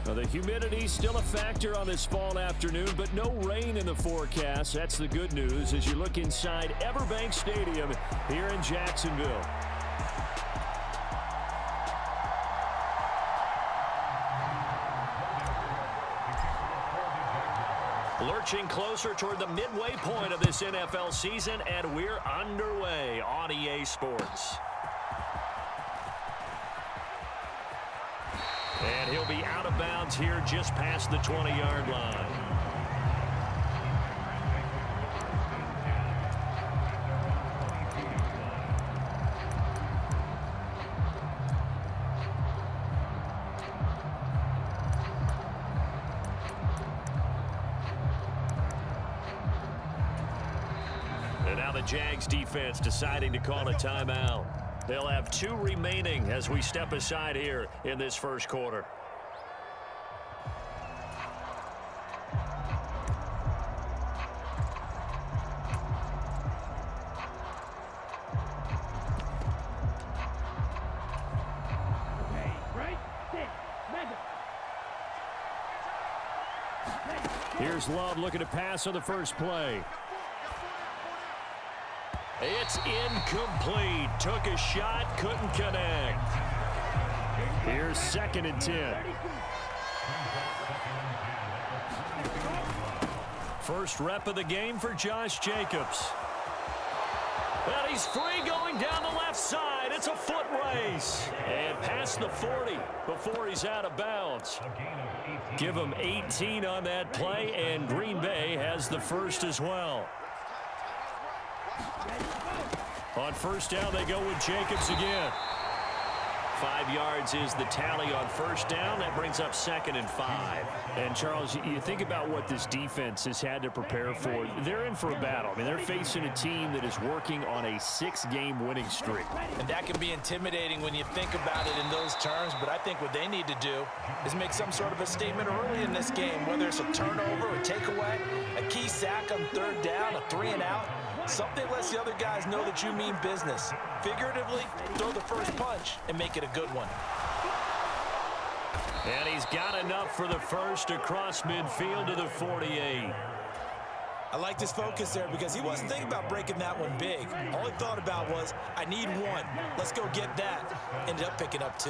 Well, the humidity still a factor on this fall afternoon, but no rain in the forecast. That's the good news as you look inside Everbank Stadium here in Jacksonville. Lurching closer toward the midway point of this NFL season, and we're underway on EA Sports. And he'll be out of bounds here just past the 20-yard line. And now the Jags defense deciding to call a timeout. They'll have 2 remaining as we step aside here in this first quarter. Here's Love looking to pass on the first play. It's incomplete. Took a shot, couldn't connect. Here's 2nd and 10. First rep of the game for Josh Jacobs. And he's free going down the left side. It's a foot race. And past the 40 before he's out of bounds. Give him 18 on that play, and Green Bay has the first as well. On first down, they go with Jacobs again. 5 yards is the tally on first down. That brings up 2nd and 5. And, Charles, you think about what this defense has had to prepare for. They're in for a battle. I mean, they're facing a team that is working on a 6-game winning streak. And that can be intimidating when you think about it in those terms, but I think what they need to do is make some sort of a statement early in this game, whether it's a turnover, a takeaway, a key sack on 3rd down, a 3-and-out. Something lets the other guys know that you mean business. Figuratively, throw the first punch and make it a good one. And he's got enough for the first across midfield to the 48. I like his focus there because he wasn't thinking about breaking that one big. All he thought about was, I need 1. Let's go get that. Ended up picking up 2.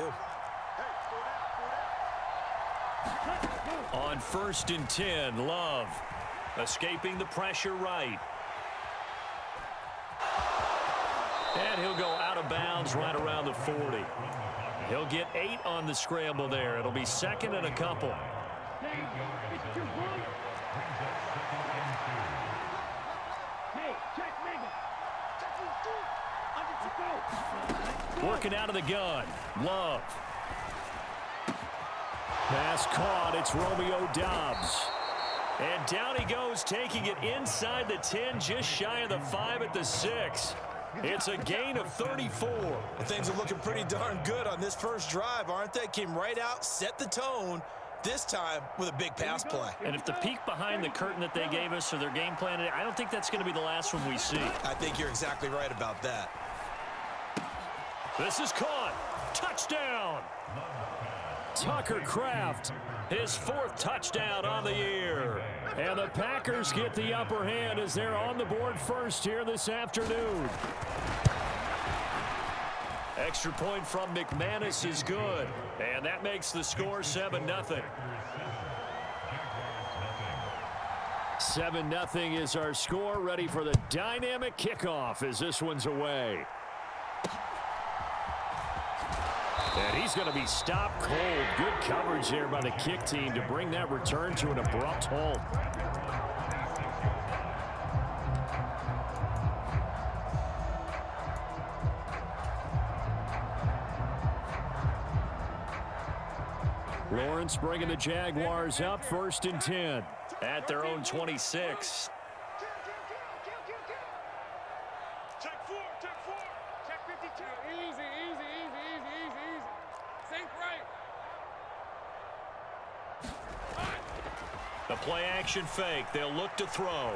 On 1st and 10, Love escaping the pressure right. And he'll go out of bounds right around the 40. He'll get 8 on the scramble there. It'll be 2nd and a couple. Working out of the gun. Love. Pass caught. It's Romeo Doubs. And down he goes, taking it inside the 10, just shy of the 5 at the 6. It's a gain of 34. Well, things are looking pretty darn good on this first drive, aren't they? Came right out, set the tone, this time with a big pass play. And if the peek behind the curtain that they gave us or their game plan, I don't think that's going to be the last one we see. I think you're exactly right about that. This is caught. Touchdown. Tucker Kraft, his 4th touchdown on the year. And the Packers get the upper hand as they're on the board first here this afternoon. Extra point from McManus is good. And that makes the score 7-0. 7-0 is our score, ready for the dynamic kickoff as this one's away. And he's going to be stopped cold. Good coverage there by the kick team to bring that return to an abrupt halt. Lawrence bringing the Jaguars up 1st and 10 at their own 26. Check 4, check 52. Easy. Think right. The play action fake. They'll look to throw.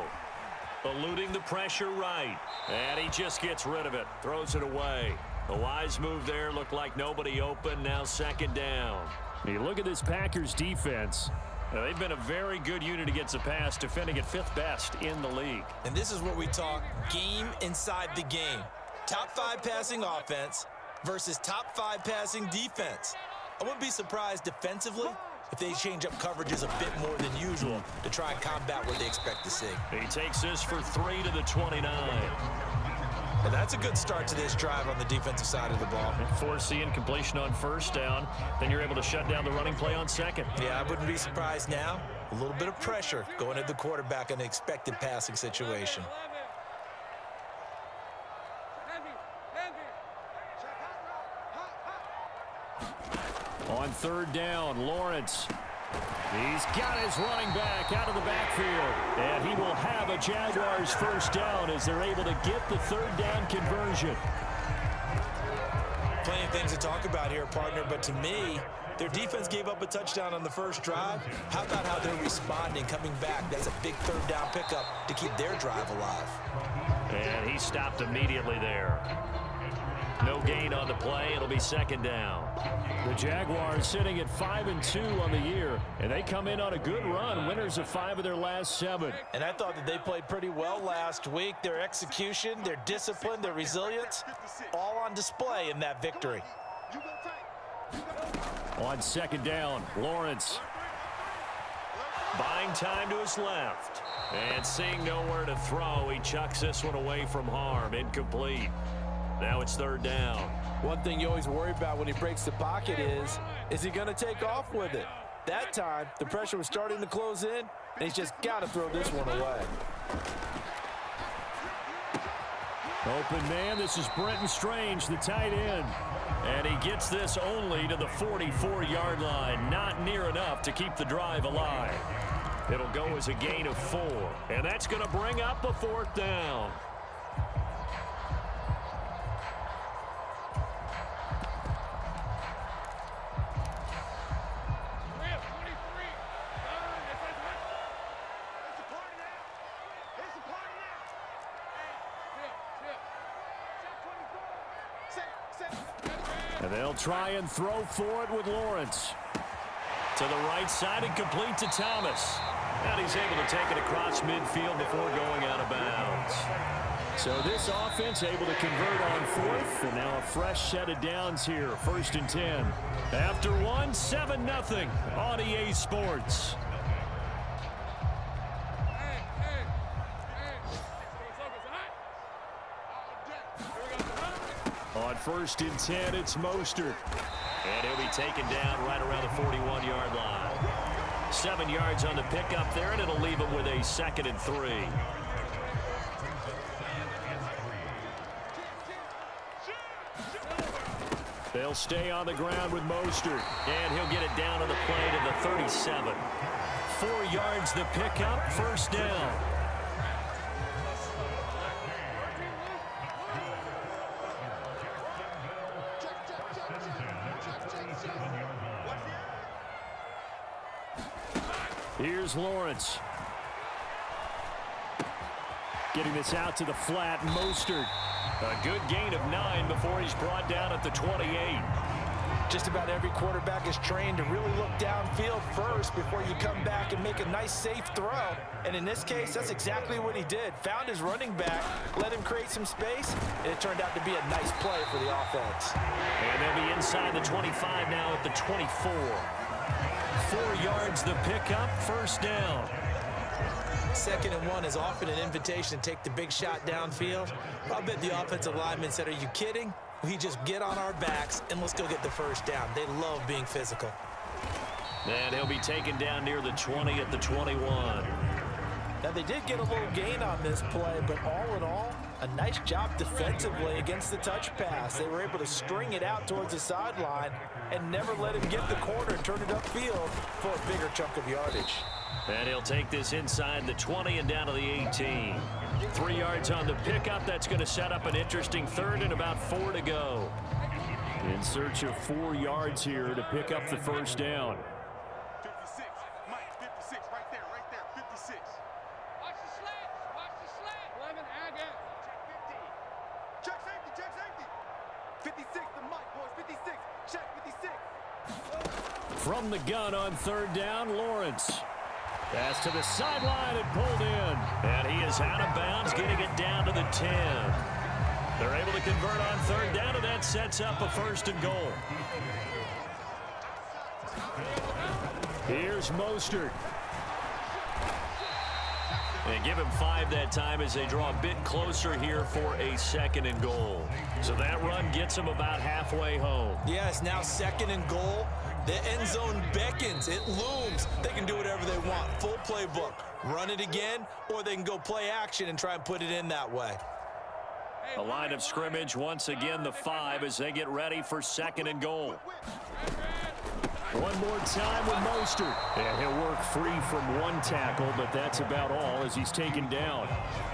Eluding the pressure right. And he just gets rid of it. Throws it away. A wise move there. Looked like nobody open. Now 2nd down. You look at this Packers defense. They've been a very good unit against the pass, defending at 5th best in the league. And this is what we talk game inside the game. Top 5 passing offense versus top 5 passing defense. I wouldn't be surprised defensively if they change up coverages a bit more than usual to try and combat what they expect to see. He takes this for 3 to the 29. And that's a good start to this drive on the defensive side of the ball. Force the incompletion on 1st down. Then you're able to shut down the running play on 2nd. Yeah, I wouldn't be surprised now. A little bit of pressure going at the quarterback in an expected passing situation. On 3rd down, Lawrence. He's got his running back out of the backfield. And he will have a Jaguars 1st down as they're able to get the 3rd down conversion. Plenty of things to talk about here, partner, but to me, their defense gave up a touchdown on the first drive. How about how they're responding, coming back? That's a big 3rd down pickup to keep their drive alive. And he stopped immediately there. No gain on the play. It'll be 2nd down. The Jaguars sitting at 5-2 on the year, and they come in on a good run, winners of 5 of their last 7. And I thought that they played pretty well last week. Their execution, their discipline, their resilience, all on display in that victory. On 2nd down, Lawrence. Buying time to his left. And seeing nowhere to throw, he chucks this one away from harm. Incomplete. Now it's 3rd down. One thing you always worry about when he breaks the pocket is he going to take off with it? That time, the pressure was starting to close in, and he's just got to throw this one away. Open man, this is Brenton Strange, the tight end. And he gets this only to the 44-yard line. Not near enough to keep the drive alive. It'll go as a gain of 4. And that's going to bring up a 4th down. And they'll try and throw for it with Lawrence. To the right side and complete to Thomas. And he's able to take it across midfield before going out of bounds. So this offense able to convert on 4th. And now a fresh set of downs here. 1st and 10. After 1, 7-0 on EA Sports. On 1st and 10, it's Mostert. And he'll be taken down right around the 41-yard line. 7 yards on the pickup there, and it'll leave him with a 2nd and 3. They'll stay on the ground with Mostert. And he'll get it down to the play to the 37. 4 yards the pickup, 1st down. Here's Lawrence. Getting this out to the flat, Mostert. A good gain of 9 before he's brought down at the 28. Just about every quarterback is trained to really look downfield first before you come back and make a nice, safe throw. And in this case, that's exactly what he did. Found his running back, let him create some space, and it turned out to be a nice play for the offense. And they'll be inside the 25 now at the 24. 4 yards the pickup, 1st down. 2nd and 1 is often an invitation to take the big shot downfield. I'll bet the offensive lineman said, "Are you kidding? We just get on our backs and let's go get the 1st down." They love being physical. And he'll be taken down near the 20 at the 21. Now, they did get a little gain on this play, but all in all, a nice job defensively against the touch pass. They were able to string it out towards the sideline and never let him get the corner and turn it upfield for a bigger chunk of yardage. And he'll take this inside the 20 and down to the 18. 3 yards on the pickup. That's going to set up an interesting 3rd and about 4 to go. In search of 4 yards here to pick up the 1st down. 56, Mike, 56, right there, 56. Watch the slant, watch the slant. 11, I got it. Check 50. Check safety. 56, the Mike, boys, 56. Check 56. From the gun on third down, Lawrence. Pass to the sideline and pulled in. And he is out of bounds, getting it down to the 10. They're able to convert on third down, and that sets up a 1st and goal. Here's Mostert. And give him 5 that time as they draw a bit closer here for a 2nd and goal. So that run gets them about halfway home. Yes, now 2nd and goal. The end zone beckons. It looms. They can do whatever they want. Full playbook. Run it again, or they can go play action and try and put it in that way. A line of scrimmage once again, the 5 as they get ready for 2nd and goal. One more time with Mostert. And he'll work free from one tackle, but that's about all as he's taken down.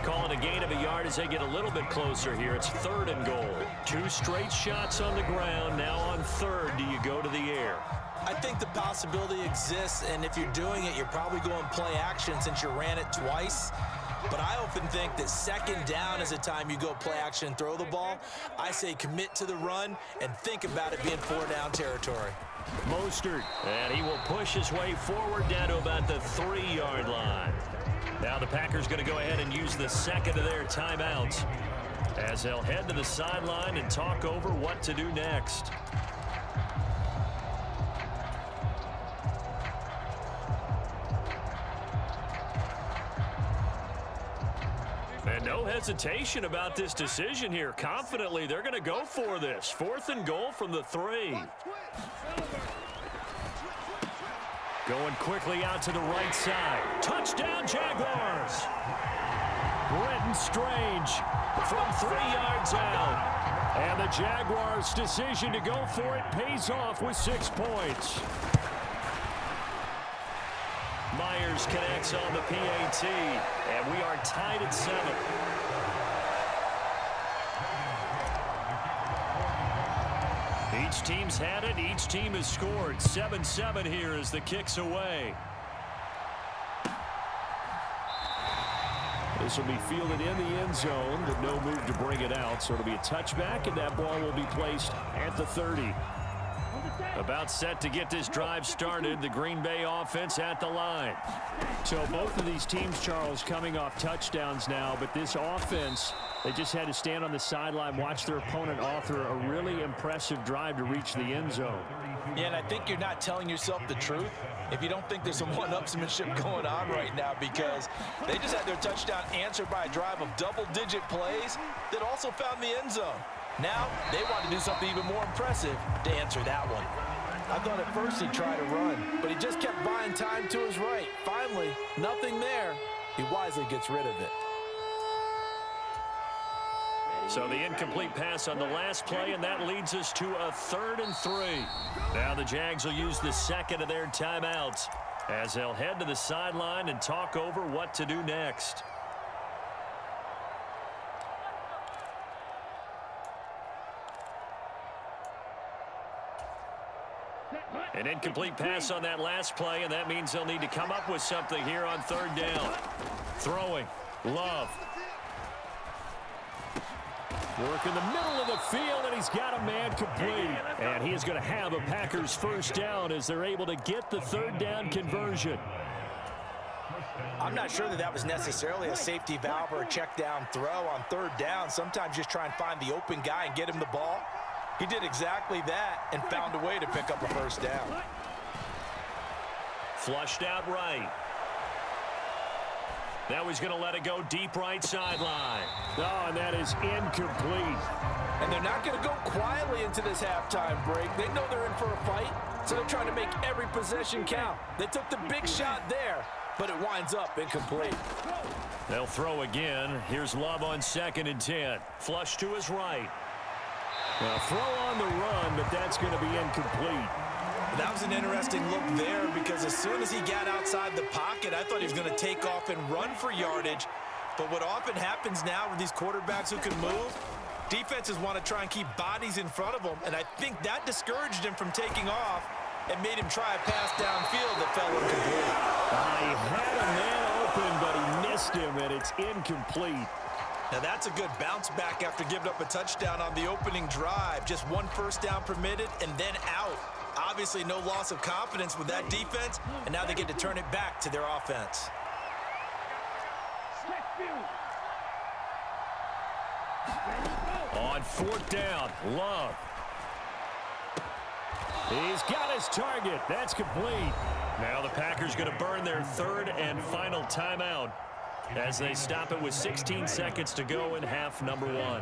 Call it a gain of a yard as they get a little bit closer here. It's 3rd and goal. 2 straight shots on the ground. Now on 3rd, do you go to the air? I think the possibility exists, and if you're doing it, you're probably going play action since you ran it twice. But I often think that 2nd down is the time you go play action and throw the ball. I say commit to the run and think about it being 4-down territory. Mostert, and he will push his way forward down to about the 3-yard line. Now the Packers going to go ahead and use the 2nd of their timeouts as they'll head to the sideline and talk over what to do next. And no hesitation about this decision here. Confidently, they're going to go for this. 4th and goal from the 3. Going quickly out to the right side. Touchdown, Jaguars. Brenton Strange from 3 yards out. And the Jaguars' decision to go for it pays off with 6 points. Myers connects on the PAT, and we are tied at 7. Each team's had it. Each team has scored. 7-7 here as the kick's away. This will be fielded in the end zone, but no move to bring it out. So it'll be a touchback, and that ball will be placed at the 30. About set to get this drive started. The Green Bay offense at the line. So both of these teams, Charles, coming off touchdowns now, but this offense, they just had to stand on the sideline, watch their opponent author a really impressive drive to reach the end zone. Yeah, and I think you're not telling yourself the truth if you don't think there's some one-upsmanship going on right now, because they just had their touchdown answered by a drive of double-digit plays that also found the end zone. Now, they want to do something even more impressive to answer that one. I thought at first he'd try to run, but he just kept buying time to his right. Finally, nothing there. He wisely gets rid of it. So the incomplete pass on the last play, and that leads us to a 3rd and 3. Now the Jags will use the 2nd of their timeouts as they'll head to the sideline and talk over what to do next. An incomplete pass on that last play, and that means they'll need to come up with something here on 3rd down. Throwing. Love. Work in the middle of the field, and he's got a man complete. And he is going to have a Packers 1st down as they're able to get the 3rd down conversion. I'm not sure that was necessarily a safety valve or a check down throw on 3rd down. Sometimes just try and find the open guy and get him the ball. He did exactly that and found a way to pick up a 1st down. Flushed out right. Now he's going to let it go deep right sideline. Oh, and that is incomplete. And they're not going to go quietly into this halftime break. They know they're in for a fight, so they're trying to make every possession count. They took the big shot there, but it winds up incomplete. They'll throw again. Here's Love on 2nd and 10. Flush to his right. Now throw on the run, but that's going to be incomplete. That was an interesting look there, because as soon as he got outside the pocket, I thought he was going to take off and run for yardage. But what often happens now with these quarterbacks who can move, defenses want to try and keep bodies in front of them, and I think that discouraged him from taking off and made him try a pass downfield that fell incomplete. He had a man open, but he missed him, and it's incomplete. Now that's a good bounce back after giving up a touchdown on the opening drive. Just 1 1st down permitted and then out. Obviously, no loss of confidence with that defense, and now they get to turn it back to their offense. On fourth down, Love. He's got his target. That's complete. Now the Packers going to burn their third and final timeout as they stop it with 16 seconds to go in half number one.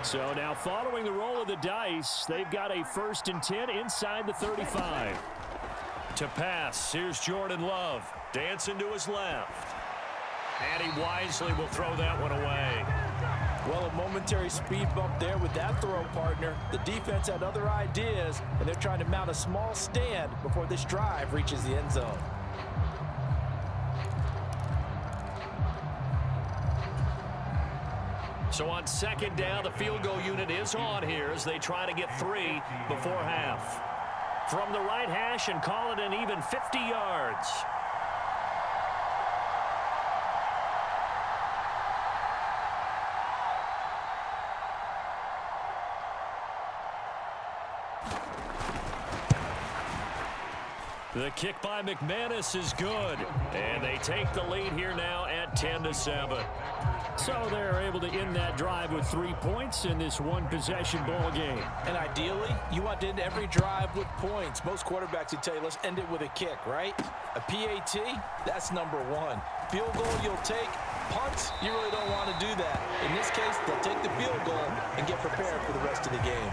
So now following the roll of the dice, they've got a 1st and 10 inside the 35. To pass, here's Jordan Love. Dancing to his left. And he wisely will throw that one away. Well, a momentary speed bump there with that throw, partner. The defense had other ideas, and they're trying to mount a small stand before this drive reaches the end zone. So on second down, the field goal unit is on here as they try to get 3 before half. From the right hash and call it an even 50 yards. The kick by McManus is good, and they take the lead here now at 10-7. So they're able to end that drive with 3 points in this one-possession ball game. And ideally, you want to end every drive with points. Most quarterbacks would tell you, let's end it with a kick, right? A PAT, that's number 1. Field goal you'll take. Punts, you really don't want to do that. In this case, they'll take the field goal and get prepared for the rest of the game.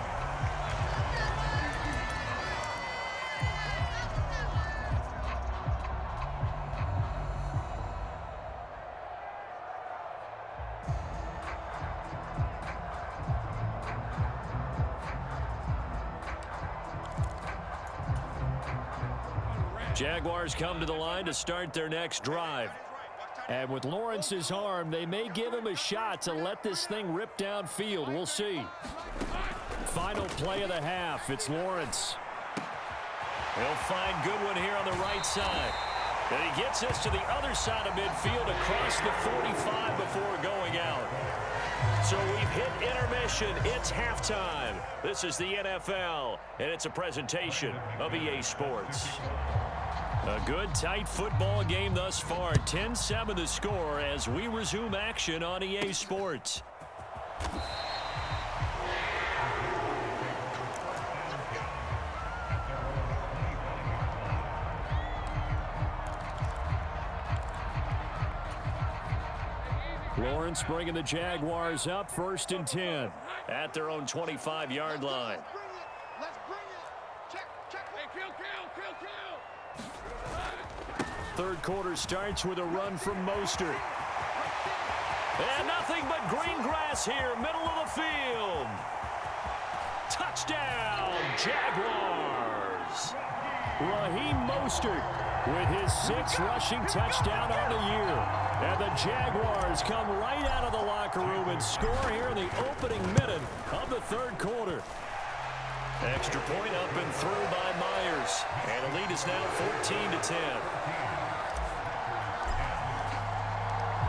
Jaguars come to the line to start their next drive. And with Lawrence's arm, they may give him a shot to let this thing rip downfield. We'll see. Final play of the half. It's Lawrence. He'll find Goodwin here on the right side. And he gets us to the other side of midfield across the 45 before going out. So we've hit intermission. It's halftime. This is the NFL, and it's a presentation of EA Sports. A good, tight football game thus far. 10-7 the score as we resume action on EA Sports. Lawrence bringing the Jaguars up 1st and 10 at their own 25-yard line. Let's bring it. Check. Hey, kill. Third quarter starts with a run from Mostert. And nothing but green grass here, middle of the field. Touchdown, Jaguars. Raheem Mostert with his 6th rushing touchdown on the year. And the Jaguars come right out of the locker room and score here in the opening minute of the third quarter. Extra point up and through by Myers. And the lead is now 14-10.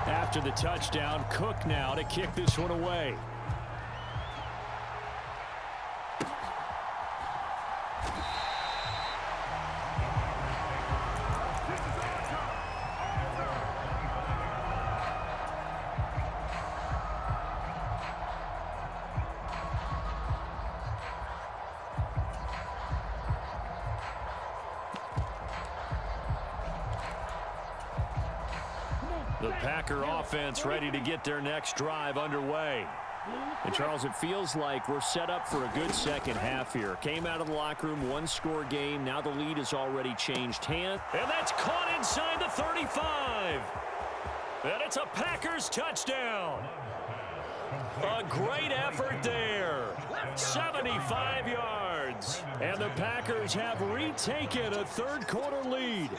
After the touchdown, Cook now to kick this one away. The Packer offense ready to get their next drive underway. And, Charles, it feels like we're set up for a good second half here. Came out of the locker room, 1-score game. Now the lead has already changed hands. And that's caught inside the 35. And it's a Packers touchdown. A great effort there. 75 yards. And the Packers have retaken a third-quarter lead.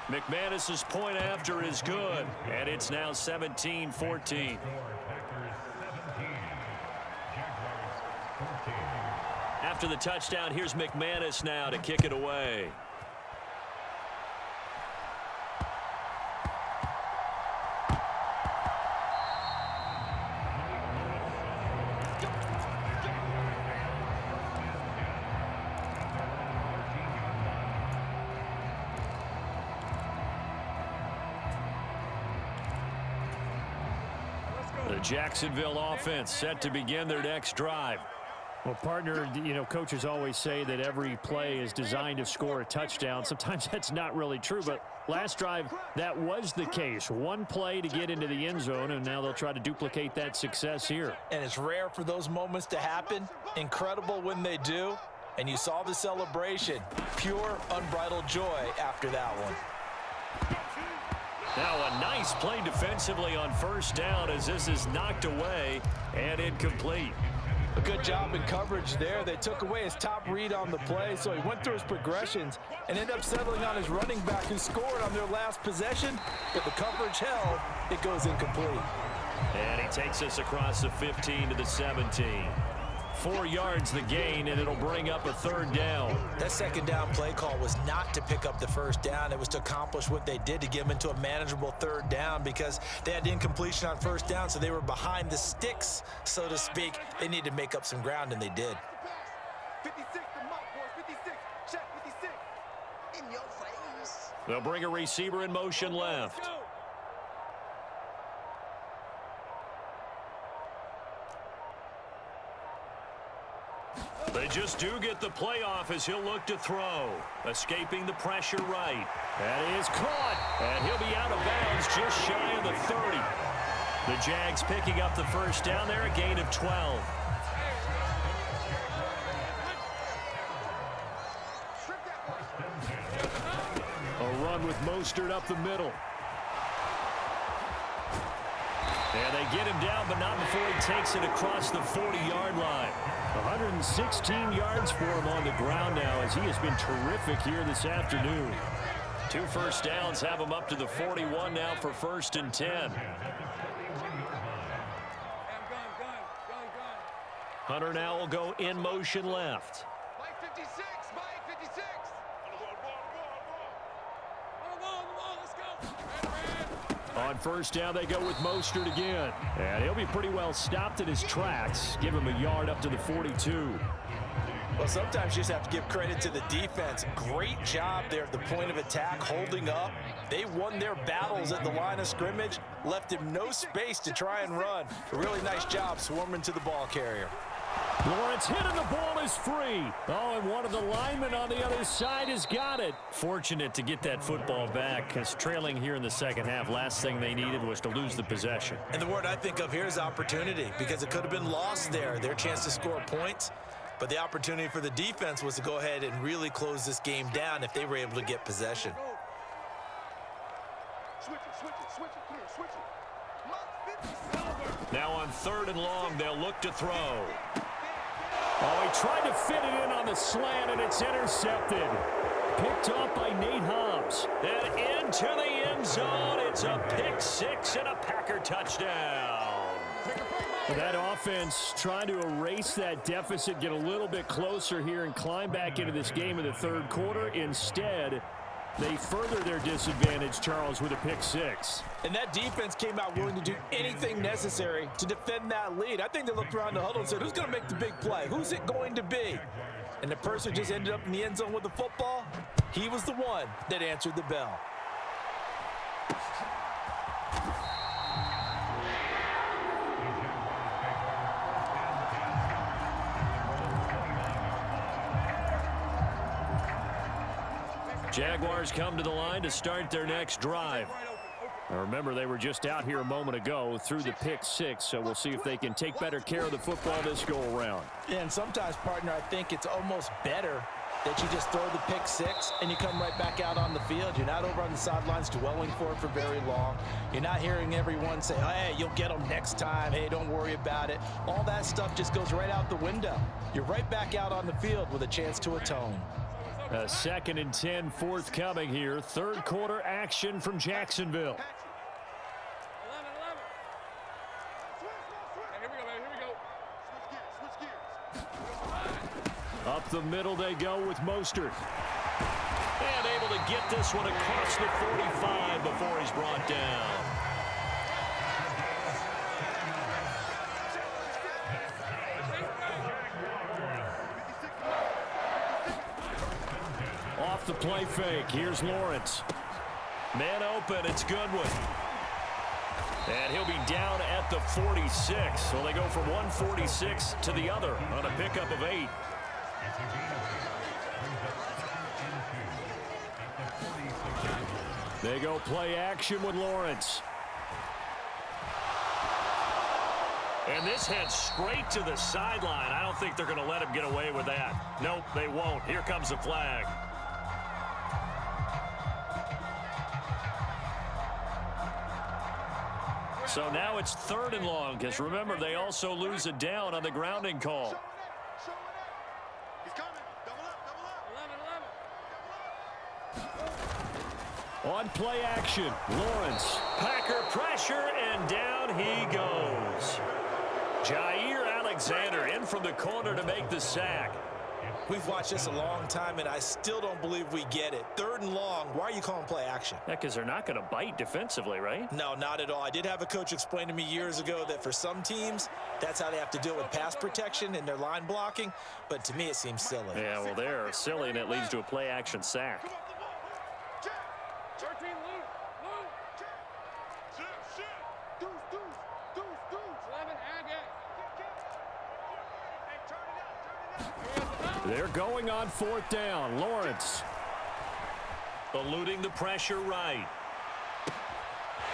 McManus's point after is good, and it's now 17-14. After after the touchdown. Here's McManus now to kick it away. The Jacksonville offense set to begin their next drive. Well, partner, you know, coaches always say that every play is designed to score a touchdown. Sometimes that's not really true, but last drive, that was the case. One play to get into the end zone, and now they'll try to duplicate that success here. And it's rare for those moments to happen. Incredible when they do. And you saw the celebration. Pure, unbridled joy after that one. Now a nice play defensively on first down as this is knocked away and incomplete. A good job in coverage there. They took away his top read on the play, so he went through his progressions and ended up settling on his running back who scored on their last possession. But the coverage held, it goes incomplete. And he takes us across the 15 to the 17. 4 yards the gain, and it'll bring up a third down. That second down play call was not to pick up the first down. It was to accomplish what they did to get them into a manageable third down because they had incompletion on first down, so they were behind the sticks, so to speak. They needed to make up some ground, and they did. 56, the mark, boys. 56. Check 56. In your face. They'll bring a receiver in motion left. They just do get the playoff as he'll look to throw. Escaping the pressure right. That is caught. And he'll be out of bounds just shy of the 30. The Jags picking up the first down there, a gain of 12. A run with Mostert up the middle. And they get him down, but not before he takes it across the 40-yard line. 116 yards for him on the ground now as he has been terrific here this afternoon. 2 first downs have him up to the 41 now for 1st and 10. Hunter now will go in motion left. Mike 56. Mike 56. Let's go. On first down, they go with Mostert again. And he'll be pretty well stopped in his tracks. Give him a yard up to the 42. Well, sometimes you just have to give credit to the defense. Great job there at the point of attack, holding up. They won their battles at the line of scrimmage, left him no space to try and run. A really nice job swarming to the ball carrier. Lawrence hit and the ball is free. Oh, and one of the linemen on the other side has got it. Fortunate to get that football back because trailing here in the second half, last thing they needed was to lose the possession. And the word I think of here is opportunity because it could have been lost there, their chance to score points. But the opportunity for the defense was to go ahead and really close this game down if they were able to get possession. Switch it. Come here, switch it. Mike 57. Now on 3rd and long, they'll look to throw. Oh, he tried to fit it in on the slant, and it's intercepted. Picked off by Nate Hobbs. And into the end zone. It's a pick 6 and a Packer touchdown. That offense trying to erase that deficit, get a little bit closer here, and climb back into this game in the 3rd quarter. Instead, they further their disadvantage, Charles, with a pick 6. And that defense came out willing to do anything necessary to defend that lead. I think they looked around the huddle and said, who's going to make the big play? Who's it going to be? And the person just ended up in the end zone with the football. He was the one that answered the bell. Jaguars come to the line to start their next drive. Now remember, they were just out here a moment ago through the pick 6, so we'll see if they can take better care of the football this go-around. Yeah, and sometimes, partner, I think it's almost better that you just throw the pick 6 and you come right back out on the field. You're not over on the sidelines dwelling for it for very long. You're not hearing everyone say, hey, you'll get them next time. Hey, don't worry about it. All that stuff just goes right out the window. You're right back out on the field with a chance to atone. 2nd and 10 forthcoming here. 3rd quarter action from Jacksonville. 11. Here we go, baby. Here we go. Switch gears. Up the middle they go with Mostert. And able to get this one across the 45 before he's brought down. Off the play fake. Here's Lawrence. Man open. It's Goodwin. And he'll be down at the 46. So they go from 146 to the other on a pickup of 8. They go play action with Lawrence. And this heads straight to the sideline. I don't think they're going to let him get away with that. Nope, they won't. Here comes the flag. So now it's 3rd and long, because remember, they also lose a down on the grounding call. On play action, Lawrence. Packer pressure, and down he goes. Jair Alexander in from the corner to make the sack. We've watched this a long time, and I still don't believe we get it. 3rd and long. Why are you calling play action? Yeah, because they're not going to bite defensively, right? No, not at all. I did have a coach explain to me years ago that for some teams, that's how they have to deal with pass protection and their line blocking. But to me, it seems silly. Yeah, well, they're silly, and it leads to a play action sack. They're going on 4th down. Lawrence. Eluding the pressure right.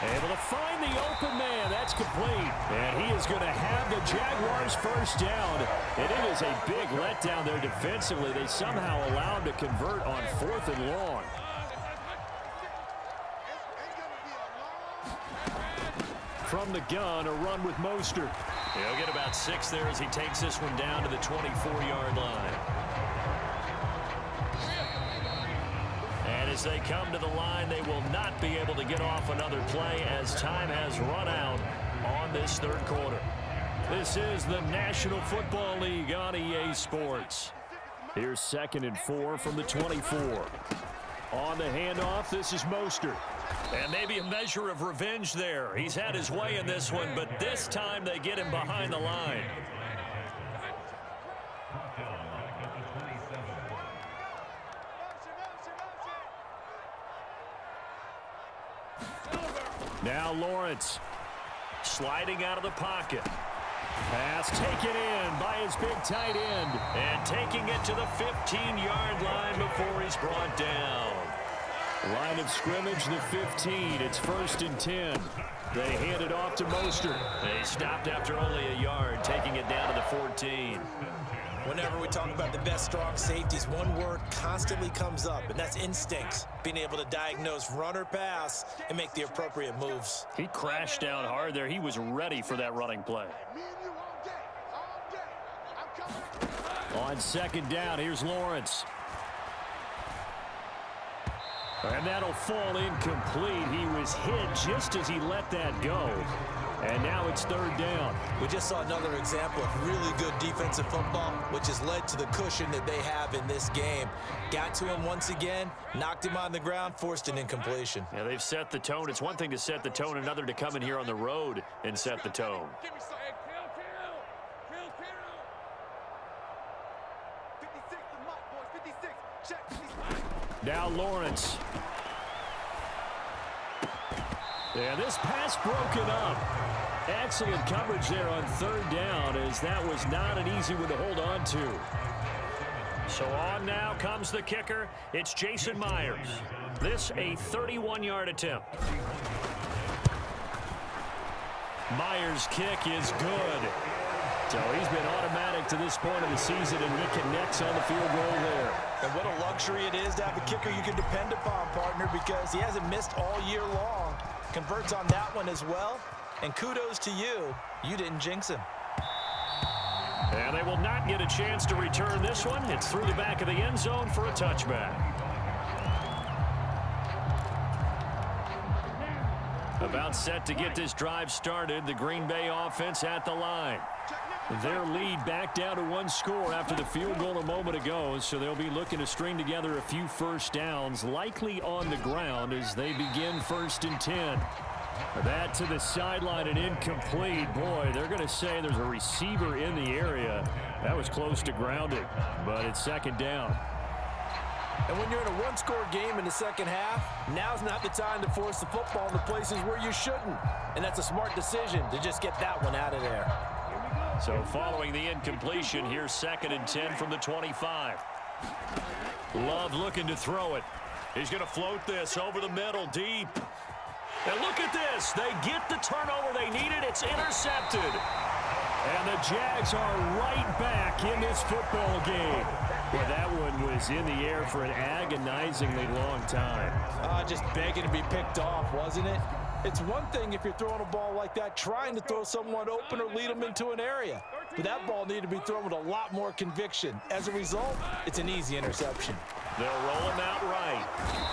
Able to find the open man. That's complete. And he is going to have the Jaguars first down. And it is a big letdown there defensively. They somehow allow him to convert on 4th and long. From the gun, a run with Mostert. He'll get about 6 there as he takes this one down to the 24-yard line. And as they come to the line, they will not be able to get off another play as time has run out on this 3rd quarter. This is the National Football League on EA Sports. Here's 2nd and 4 from the 24. On the handoff, this is Mostert. And maybe a measure of revenge there. He's had his way in this one, but this time they get him behind the line. Now Lawrence. Sliding out of the pocket. Pass taken in by his big tight end. And taking it to the 15-yard line before he's brought down. Line of scrimmage, the 15. It's 1st and 10. They hand it off to Mostert. They stopped after only a yard, taking it down to the 14. Whenever we talk about the best strong safeties, one word constantly comes up, and that's instincts. Being able to diagnose run or pass and make the appropriate moves. He crashed down hard there. He was ready for that running play. On 2nd down, here's Lawrence. And that'll fall incomplete. He was hit just as he let that go. And now it's 3rd down. We just saw another example of really good defensive football, which has led to the cushion that they have in this game. Got to him once again, knocked him on the ground, forced an incompletion. Yeah, they've set the tone. It's one thing to set the tone, another to come in here on the road and set the tone. Now Lawrence. And this pass broken up. Excellent coverage there on 3rd down, as that was not an easy one to hold on to. So on now comes the kicker. It's Jason Myers. This a 31-yard attempt. Myers' kick is good. So he's been automatic to this point of the season, and he connects on the field goal there. And what a luxury it is to have a kicker you can depend upon, partner, because he hasn't missed all year long. Converts on that one as well. And kudos to you. You didn't jinx him. And they will not get a chance to return this one. It's through the back of the end zone for a touchback. About set to get this drive started. The Green Bay offense at the line. Their lead back down to one score after the field goal a moment ago, so they'll be looking to string together a few first downs, likely on the ground as they begin 1st and 10. That to the sideline and incomplete. Boy, they're going to say there's a receiver in the area. That was close to grounded, but it's 2nd down. And when you're in a one-score game in the second half, now's not the time to force the football in the places where you shouldn't. And that's a smart decision to just get that one out of there. So following the incompletion, here's 2nd and 10 from the 25. Love looking to throw it. He's going to float this over the middle, deep. And look at this. They get the turnover they needed. It's intercepted. And the Jags are right back in this football game. Well, that one was in the air for an agonizingly long time. Just begging to be picked off, wasn't it? It's one thing if you're throwing a ball like that, trying to throw someone open or lead them into an area. But that ball needed to be thrown with a lot more conviction. As a result, it's an easy interception. They'll roll him out right.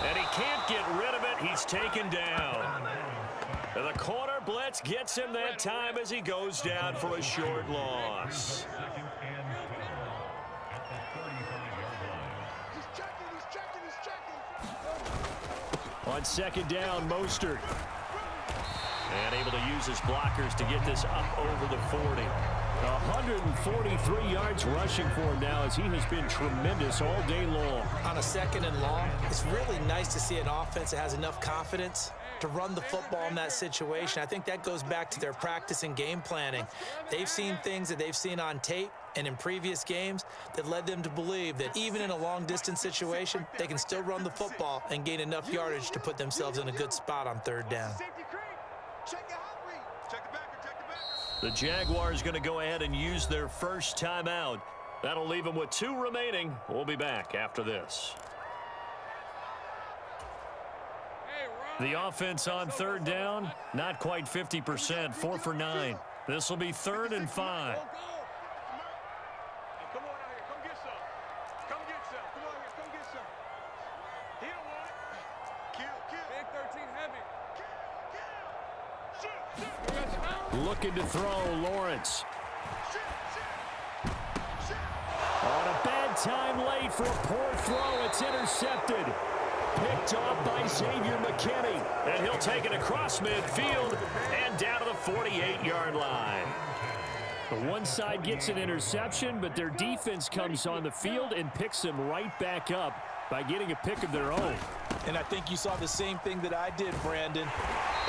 And he can't get rid of it. He's taken down. And the corner blitz gets him that time as he goes down for a short loss. On 2nd down, Mostert. And able to use his blockers to get this up over the 40. 143 yards rushing for him now as he has been tremendous all day long. On a 2nd and long, it's really nice to see an offense that has enough confidence to run the football in that situation. I think that goes back to their practice and game planning. They've seen things that they've seen on tape and in previous games that led them to believe that even in a long-distance situation, they can still run the football and gain enough yardage to put themselves in a good spot on 3rd down. The Jaguars going to go ahead and use their first timeout. That'll leave them with 2 remaining. We'll be back after this. The offense on 3rd down, not quite 50%, 4 for 9. This will be 3rd and 5. Come on out here. Come get some. Come get some. Come on here. Come get some. He don't want it. Kill. Big 13 heavy. Kill. Looking to throw, Lawrence. On a bad time late for a poor throw. It's intercepted. Picked off by Xavier McKinney. And he'll take it across midfield and down to the 48-yard line. The one side gets an interception, but their defense comes on the field and picks them right back up by getting a pick of their own. And I think you saw the same thing that I did, Brandon.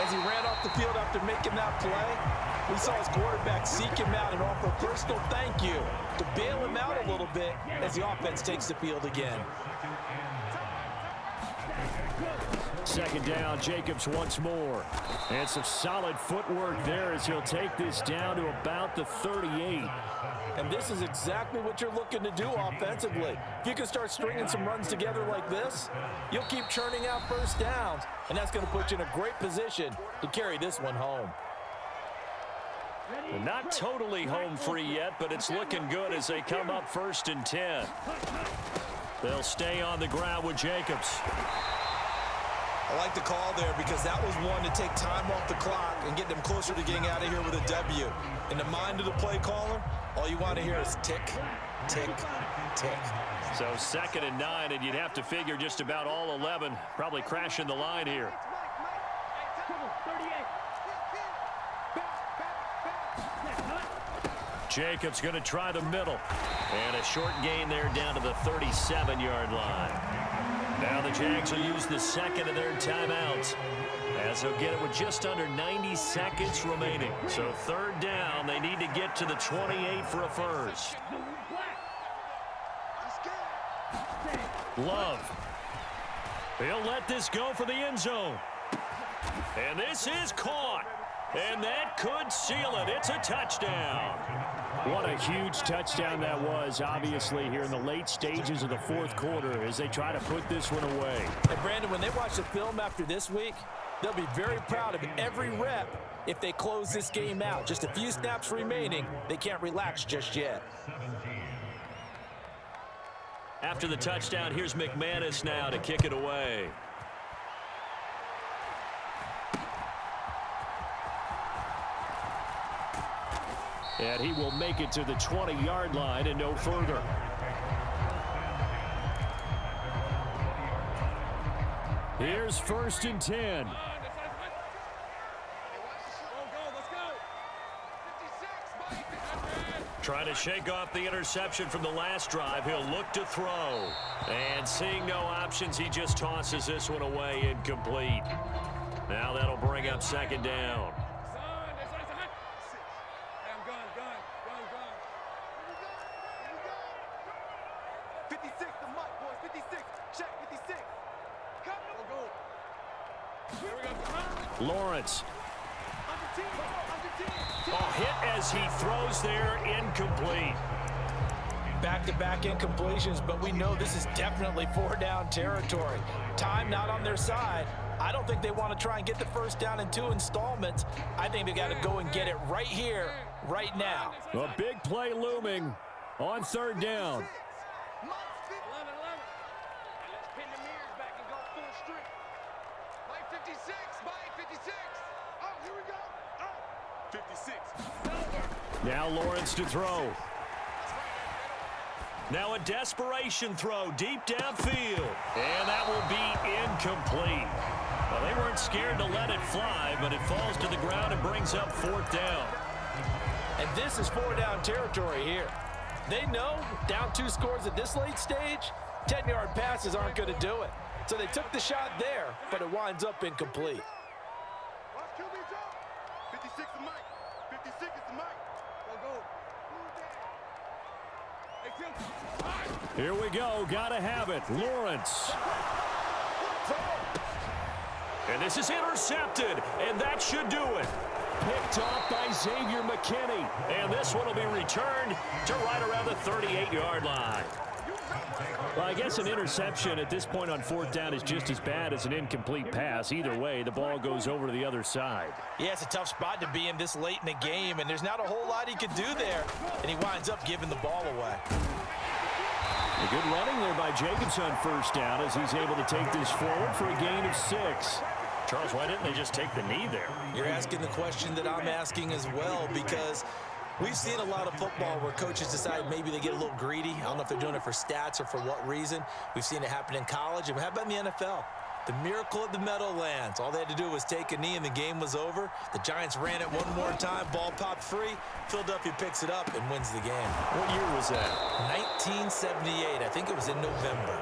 As he ran off the field after making that play, we saw his quarterback seek him out and offer a personal thank you to bail him out a little bit as the offense takes the field again. 2nd down, Jacobs once more. And some solid footwork there as he'll take this down to about the 38. And this is exactly what you're looking to do offensively. If you can start stringing some runs together like this, you'll keep churning out first downs, and that's going to put you in a great position to carry this one home. Not totally home free yet, but it's looking good as they come up 1st and 10. They'll stay on the ground with Jacobs. I like the call there because that was one to take time off the clock and get them closer to getting out of here with a W. In the mind of the play caller, all you want to hear is tick, tick, tick. So 2nd and 9, and you'd have to figure just about all 11 probably crashing the line here. Jacobs going to try the middle. And a short gain there down to the 37-yard line. Now the Jags will use the 2nd of their timeouts as they'll get it with just under 90 seconds remaining. So 3rd down, they need to get to the 28 for a first. Love. He'll let this go for the end zone. And this is caught. And that could seal it. It's a touchdown. What a huge touchdown that was, obviously, here in the late stages of the 4th quarter as they try to put this one away. And, Brandon, when they watch the film after this week, they'll be very proud of every rep if they close this game out. Just a few snaps remaining. They can't relax just yet. After the touchdown, here's McManus now to kick it away. And he will make it to the 20-yard line and no further. Here's 1st and 10. Trying to shake off the interception from the last drive. He'll look to throw. And seeing no options, he just tosses this one away incomplete. Now that'll bring up 2nd down. 56, the mic, boys. 56. Check 56. Come on. Here we go. Lawrence. Oh, hit as he throws there, incomplete. Back-to-back incompletions, but we know this is definitely 4-down territory. Time not on their side. I don't think they want to try and get the 1st down in 2 installments. I think they got to go and get it right here, right now. A big play looming on 3rd down. 11. Let's pin the mirrors back and go full strip. Mike 56. Mike 56. Oh, here we go. Oh. 56. Now Lawrence to throw. Now a desperation throw deep downfield. And that will be incomplete. Well, they weren't scared to let it fly, but it falls to the ground and brings up 4th down. And this is 4-down territory here. They know down 2 scores at this late stage, 10-yard passes aren't going to do it. So they took the shot there, but it winds up incomplete. Watch QB jump. 56 is Mike. 56 is the Mike. Go. Hey, Tim. Here we go. Gotta have it. Lawrence. And this is intercepted, and that should do it. Picked off by Xavier McKinney. And this one will be returned to right around the 38-yard line. Well, I guess an interception at this point on 4th down is just as bad as an incomplete pass. Either way, the ball goes over to the other side. Yeah, it's a tough spot to be in this late in the game, and there's not a whole lot he can do there. And he winds up giving the ball away. A good running there by Jacobs on 1st down as he's able to take this forward for a gain of 6. Charles, why didn't they just take the knee there? You're asking the question that I'm asking as well, because we've seen a lot of football where coaches decide maybe they get a little greedy. I don't know if they're doing it for stats or for what reason. We've seen it happen in college. And how about in the NFL? The miracle of the Meadowlands. All they had to do was take a knee and the game was over. The Giants ran it one more time. Ball popped free. Philadelphia picks it up and wins the game. What year was that? 1978. I think it was in November.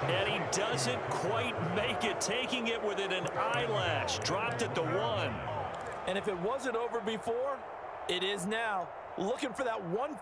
And he doesn't quite make it, taking it within an eyelash. Dropped at the 1. And if it wasn't over before, it is now. Looking for that one.